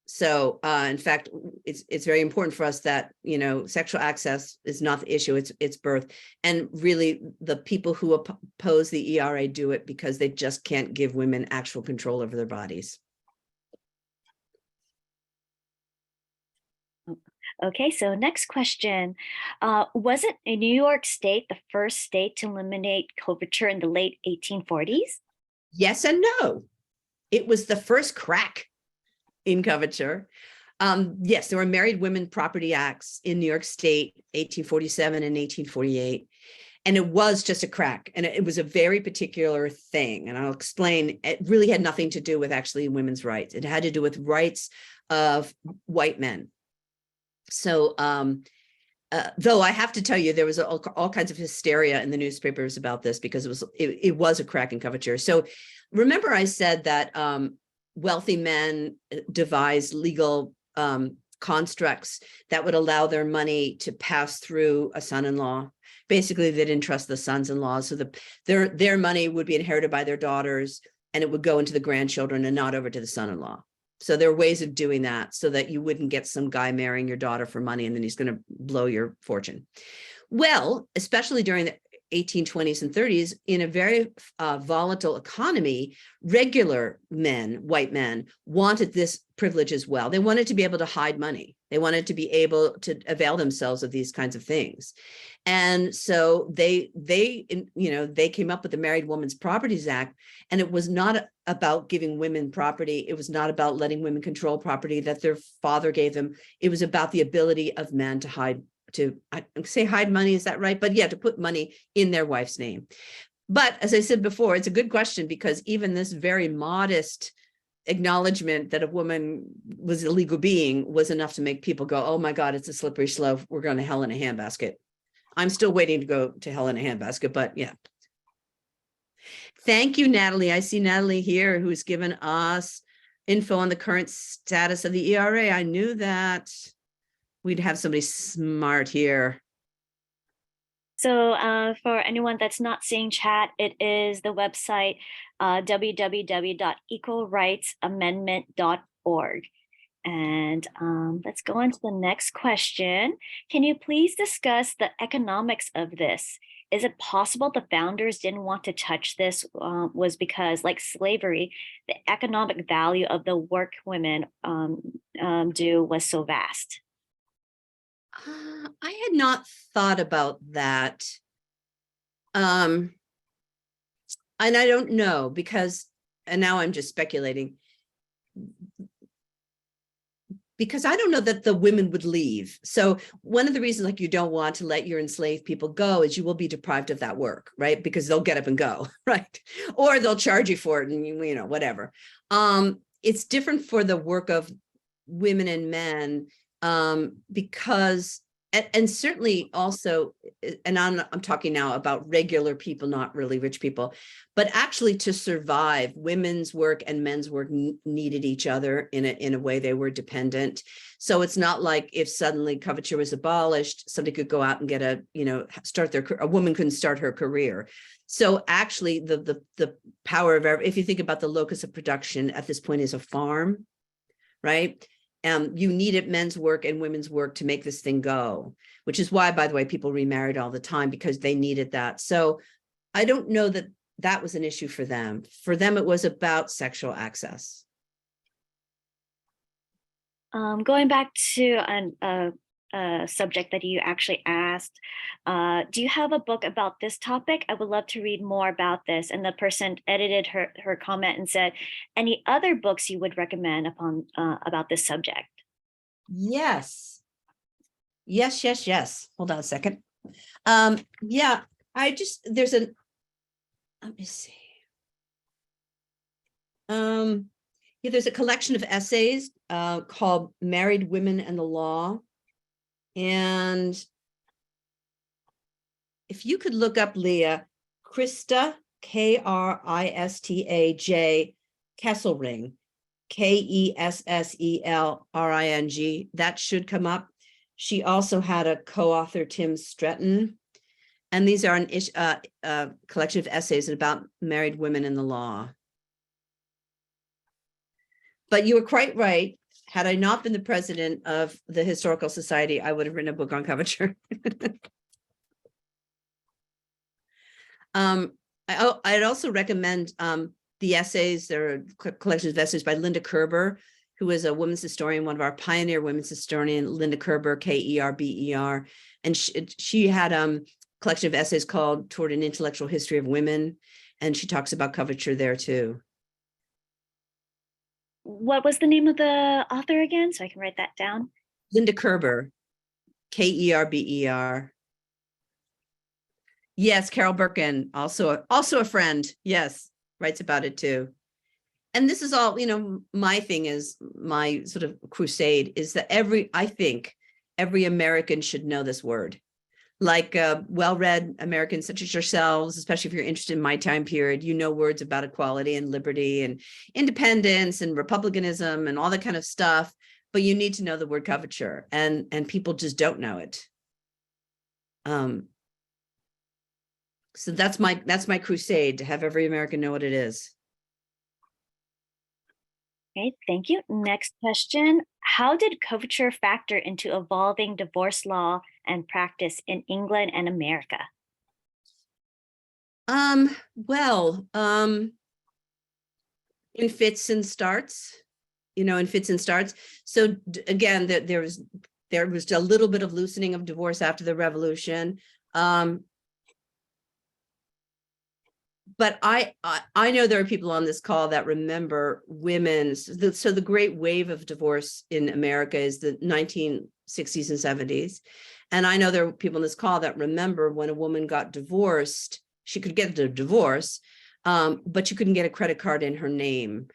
S3: So in fact, it's very important for us that, you know, sexual access is not the issue, it's birth. And really the people who oppose the ERA do it because they just can't give women actual control over their bodies.
S4: Okay, so next question. Wasn't New York State the first state to eliminate coverture in the late 1840s?
S3: Yes and no. It was the first crack in coverture. Yes, there were Married Women Property Acts in New York State, 1847 and 1848. And it was just a crack. And it was a very particular thing. And I'll explain, it really had nothing to do with actually women's rights. It had to do with rights of white men. So, though I have to tell you, there was all kinds of hysteria in the newspapers about this because it was a crack in coverture. So remember I said that wealthy men devised legal constructs that would allow their money to pass through a son-in-law. Basically, they didn't trust the sons-in-law, so their money would be inherited by their daughters, and it would go into the grandchildren and not over to the son-in-law. So there are ways of doing that so that you wouldn't get some guy marrying your daughter for money and then he's going to blow your fortune. Well, especially during the 1820s and 30s, in a very volatile economy, regular men, white men, wanted this privilege as well. They wanted to be able to hide money. They wanted to be able to avail themselves of these kinds of things. And so they came up with the Married Women's Properties Act, and it was not about giving women property. It was not about letting women control property that their father gave them. It was about the ability of men to hide money, is that right? But yeah, to put money in their wife's name. But as I said before, it's a good question because even this very modest acknowledgement that a woman was a legal being was enough to make people go, oh my God, it's a slippery slope. We're going to hell in a handbasket. I'm still waiting to go to hell in a handbasket, but yeah. Thank you, Natalie. I see Natalie here who's given us info on the current status of the ERA. I knew that we'd have somebody smart here.
S4: So for anyone that's not seeing chat, it is the website www.equalrightsamendment.org. And let's go on to the next question. Can you please discuss the economics of this? Is it possible the founders didn't want to touch this was because, like slavery, the economic value of the work women do was so vast?
S3: I had not thought about that. And I don't know because, and now I'm just speculating, because I don't know that the women would leave. So one of the reasons like you don't want to let your enslaved people go is you will be deprived of that work, right? Because they'll get up and go, right? Or they'll charge you for it and you know, whatever. It's different for the work of women and men because, and certainly also, and I'm talking now about regular people, not really rich people, but actually to survive, women's work and men's work needed each other in a way they were dependent. So it's not like if suddenly coverture was abolished, somebody could go out and get a woman couldn't start her career. So actually the power of, if you think about the locus of production at this point is a farm, right? You needed men's work and women's work to make this thing go, which is why, by the way, people remarried all the time because they needed that. So I don't know that that was an issue for them. For them, it was about sexual access.
S4: Going back to a subject that you actually asked, do you have a book about this topic? I would love to read more about this. And the person edited her comment and said, any other books you would recommend about this subject?
S3: Yes. Hold on a second. Yeah, let me see. Yeah, there's a collection of essays called Married Women and the Law. And if you could look up, Leah, Krista, Kristaj Kesselring, Kesselselring, that should come up. She also had a co-author, Tim Stretton. And these are a collection of essays about married women in the law. But you were quite right. Had I not been the president of the Historical Society, I would have written a book on coverture. I'd also recommend the essays. There are collections of essays by Linda Kerber, who is a women's historian, one of our pioneer women's historian, Linda Kerber, Kerber. And she had a collection of essays called Toward an Intellectual History of Women. And she talks about coverture there too.
S4: What was the name of the author again? So I can write that down.
S3: Linda Kerber, Kerber. Yes, Carol Birkin, also a friend. Yes, writes about it too. And this is all, my thing is, my sort of crusade is that I think every American should know this word. Like well-read Americans such as yourselves, especially if you're interested in my time period, words about equality and liberty and independence and republicanism and all that kind of stuff, but you need to know the word coverture, and people just don't know it. So that's my crusade, to have every American know what it is.
S4: Okay, thank you. Next question. How did coverture factor into evolving divorce law and practice in England and America?
S3: In fits and starts, So again, there was a little bit of loosening of divorce after the revolution. But I know there are people on this call that remember so the great wave of divorce in America is the 1960s and 70s. And I know there are people on this call that remember when a woman got divorced, she could get a divorce, but you couldn't get a credit card in her name.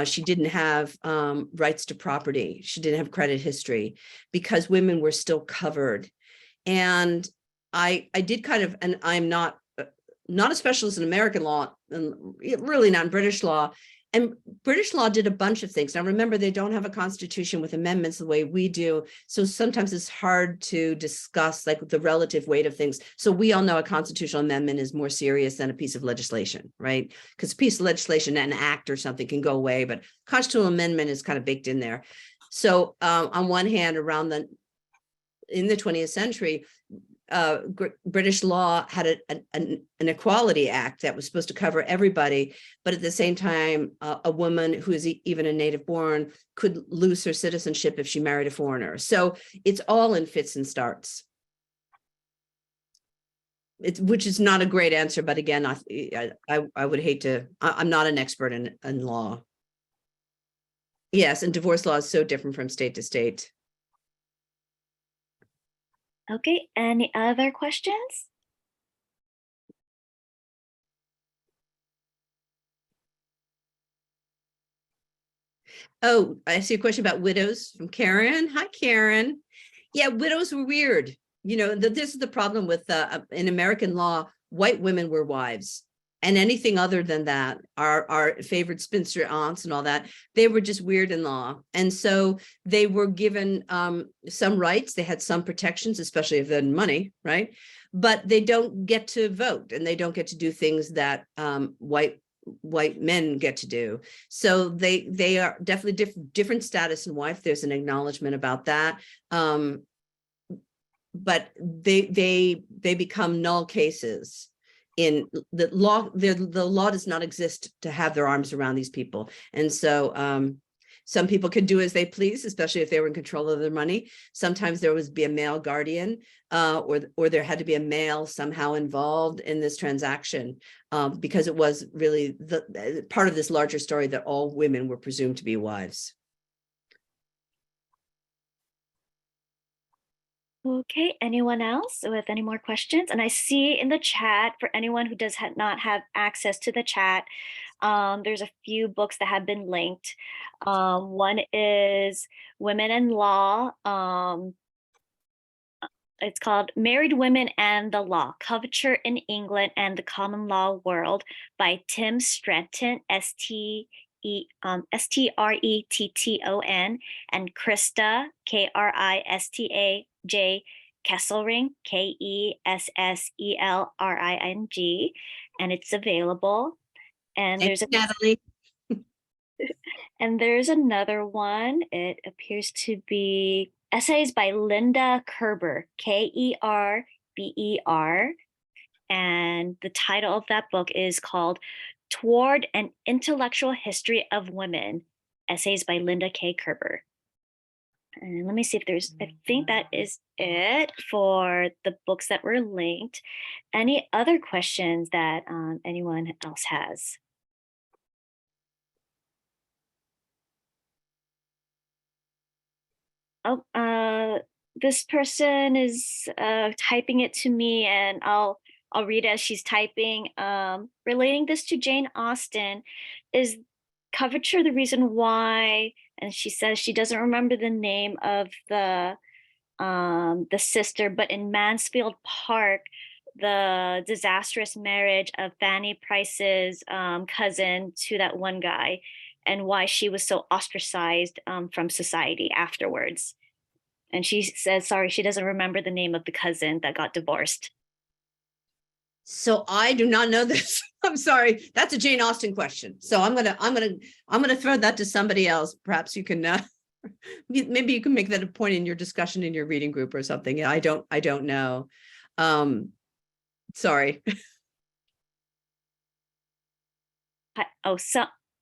S3: She didn't have rights to property. She didn't have credit history because women were still covered. And I did kind of, and I'm not a specialist in American law, and really not in British law. And British law did a bunch of things. Now, remember, they don't have a constitution with amendments the way we do. So sometimes it's hard to discuss like the relative weight of things. So we all know a constitutional amendment is more serious than a piece of legislation, right? Because a piece of legislation, an act or something, can go away, but constitutional amendment is kind of baked in there. So on one hand, in the 20th century, British law had an Equality Act that was supposed to cover everybody, but at the same time, a woman who is even a native born could lose her citizenship if she married a foreigner. So it's all in fits and starts. Which is not a great answer, but again, I would hate to. I'm not an expert in law. Yes, and divorce law is so different from state to state.
S4: Okay, any other questions?
S3: Oh, I see a question about widows from Karen. Hi, Karen. Yeah, widows were weird. This is the problem with in American law, white women were wives. And anything other than that, our favored spinster aunts and all that, they were just weird in law. And so they were given some rights. They had some protections, especially if they had money, right? But they don't get to vote, and they don't get to do things that white men get to do. So they are definitely different status in wife. There's an acknowledgement about that. But they become null cases. In the law, the law does not exist to have their arms around these people. And so some people could do as they please, especially if they were in control of their money. Sometimes there would be a male guardian, or there had to be a male somehow involved in this transaction, because it was really the part of this larger story that all women were presumed to be wives.
S4: Okay, anyone else with any more questions? And I see in the chat, for anyone who does not have access to the chat, There's a few books that have been linked. One is Women in Law. It's called Married Women and the Law, Coverture in England and the Common Law World by Tim Stretton, Stretton, and Krista, Kristaj Kesselring, Kessellring, and it's available. And
S3: Thank
S4: there's
S3: you, Natalie.
S4: and there's another one. It appears to be essays by Linda Kerber, Kerber. And the title of that book is called Toward an Intellectual History of Women, essays by Linda K. Kerber. And let me see if there's, I think that is it for the books that were linked. Any other questions that anyone else has? Oh, this person is typing it to me, and I'll read as she's typing. Relating this to Jane Austen, is Coverture the reason why? And she says she doesn't remember the name of the sister, but in Mansfield Park, the disastrous marriage of Fanny Price's cousin to that one guy, and why she was so ostracized from society afterwards. And she says, sorry, she doesn't remember the name of the cousin that got divorced.
S3: So I do not know this. I'm sorry. That's a Jane Austen question. So I'm gonna throw that to somebody else. Perhaps you can maybe you can make that a point in your discussion in your reading group or something. I don't know. Sorry.
S4: Oh,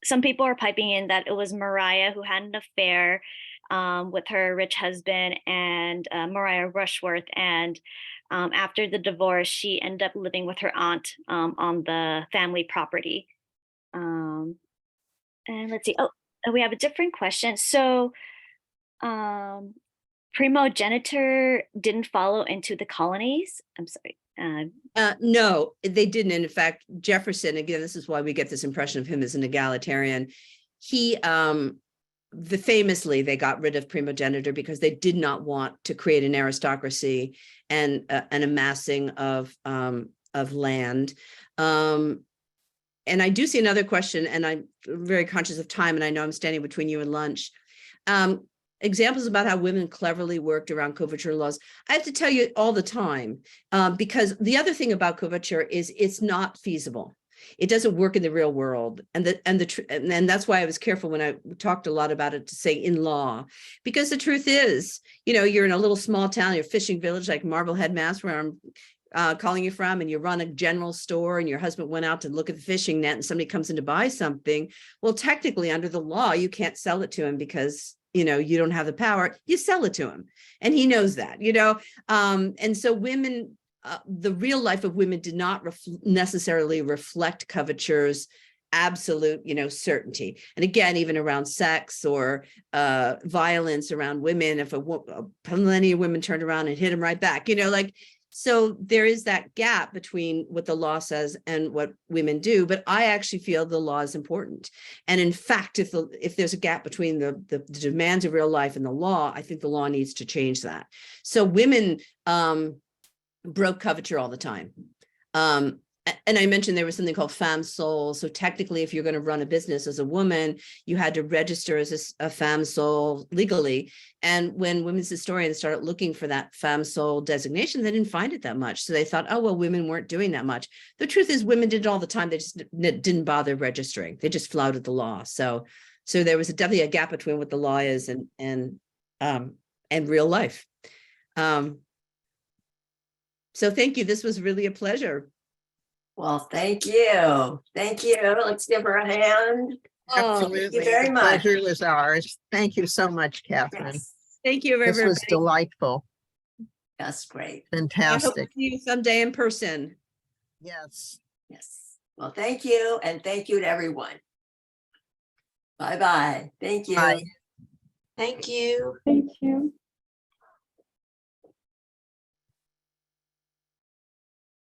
S4: some people are piping in that it was Mariah who had an affair with her rich husband, and Mariah Rushworth. And after the divorce, she ended up living with her aunt on the family property. And let's see. Oh, we have a different question. So primogeniture didn't follow into the colonies. I'm sorry.
S3: No, they didn't. In fact, Jefferson, again, this is why we get this impression of him as an egalitarian. He famously, they got rid of primogeniture because they did not want to create an aristocracy and an amassing of land. And I do see another question, and I'm very conscious of time, and I know I'm standing between you and lunch. Examples about how women cleverly worked around coverture laws. I have to tell you all the time, because the other thing about coverture is it's not feasible. It doesn't work in the real world. And that's why I was careful when I talked a lot about it to say in law, because the truth is, you're in a little small town, you're a fishing village like Marblehead, Mass, where I'm calling you from, and you run a general store, and your husband went out to look at the fishing net and somebody comes in to buy something. Well, technically under the law, you can't sell it to him because you don't have the power. You sell it to him, and he knows that, and so women, the real life of women did not necessarily reflect coverture's absolute, certainty. And again, even around sex or violence around women, if plenty of women turned around and hit him right back, so there is that gap between what the law says and what women do. But I actually feel the law is important. And in fact, if there's a gap between the demands of real life and the law, I think the law needs to change that. So women broke coverture all the time. And I mentioned there was something called femme sole. So technically, if you're going to run a business as a woman, you had to register as a femme sole legally. And when women's historians started looking for that femme sole designation, they didn't find it that much. So they thought, oh, well, women weren't doing that much. The truth is, women did it all the time. They just didn't bother registering. They just flouted the law. So there was definitely a gap between what the law is and real life. So thank you. This was really a pleasure.
S1: Well, thank you. Thank you. Let's give her a hand.
S2: Absolutely.
S1: Thank you very
S2: The
S1: much.
S2: pleasure was ours. Thank you so much, Catherine.
S1: Yes,
S3: Thank you,
S2: This
S3: everybody.
S2: was delightful.
S1: that's great.
S3: I hope to
S2: Fantastic.
S3: see you someday in person.
S2: Yes.
S1: Yes. Well, thank you. And thank you to everyone. Bye-bye. Thank you.
S2: Bye.
S5: Thank you.
S6: Thank you.